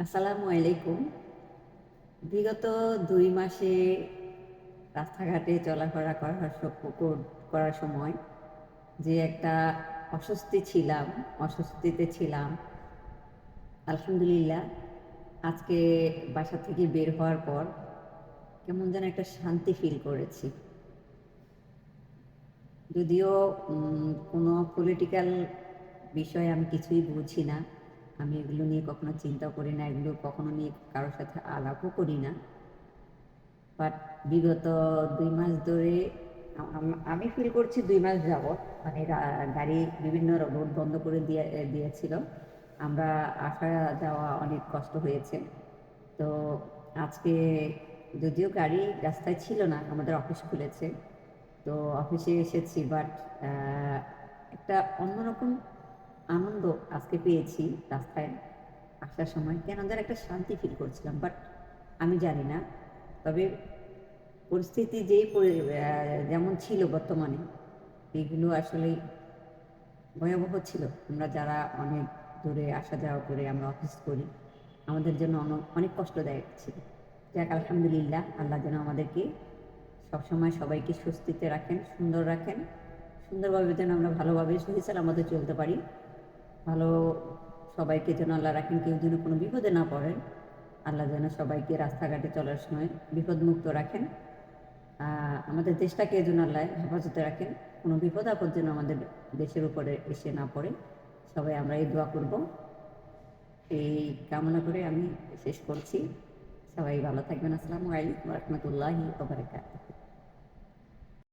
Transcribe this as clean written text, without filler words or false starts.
আসসালামু আলাইকুম। বিগত ২ মাসে রাস্তাঘাটে চলাফেরা করার সময় যে একটা অস্বস্তিতে ছিলাম, আলহামদুলিল্লাহ আজকে বাসা থেকে বের হওয়ার পর কেমন যেন একটা শান্তি ফিল করেছি। যদিও কোনো পলিটিক্যাল বিষয়ে আমি কিছুই বুঝি না। আমি এগুলো নিয়ে কখনো চিন্তাও করি না, এগুলো কখনো নিয়ে কারো সাথে আলাপও করি না। বাট বিগত ২ মাস ধরে আমি ফিল করছি ২ মাস যাবৎ মানে গাড়ি বিভিন্ন রোড বন্ধ করে দিয়েছিল। আমরা আসা যাওয়া অনেক কষ্ট হয়েছে। তো আজকে যদিও গাড়ি রাস্তায় ছিল না, আমাদের অফিস খুলেছে। তো অফিসে এসেছি বাট একটা অন্যরকম আনন্দ আজকে পেয়েছি রাস্তায় আসার সময়। কেন যেন একটা শান্তি ফিল করছিলাম বাট আমি জানি না। তবে পরিস্থিতি যেমন ছিল বর্তমানে, এগুলো আসলেই ভয়াবহ ছিল। আমরা যারা অনেক দূরে আসা যাওয়া করে আমরা অফিস করি, আমাদের জন্য অনেক কষ্টদায়ক ছিল। যাক আলহামদুলিল্লাহ, আল্লাহ যেন আমাদেরকে সবসময় সবাইকে স্বস্তিতে রাখেন, সুন্দর রাখেন। সুন্দরভাবে যেন আমরা ভালোভাবে সহি সালামতে চলতে পারি। ভালো সবাইকে যেন আল্লাহ রাখেন, কেউ যেন কোনো বিপদে না পড়েন। আল্লাহ যেন সবাইকে রাস্তাঘাটে চলার সময় বিপদমুক্ত রাখেন। আমাদের দেশটাকে যেন আল্লাহ হেফাজতে রাখেন। কোনো বিপদ আপদ যেন আমাদের দেশের উপরে এসে না পড়ে। সবাই আমরা এই দোয়া করব। এই কামনা করে আমি শেষ করছি। সবাই ভালো থাকবেন। আসসালামু আলাইকুম ওয়া রাহমাতুল্লাহি ওয়া বারাকাতুহু।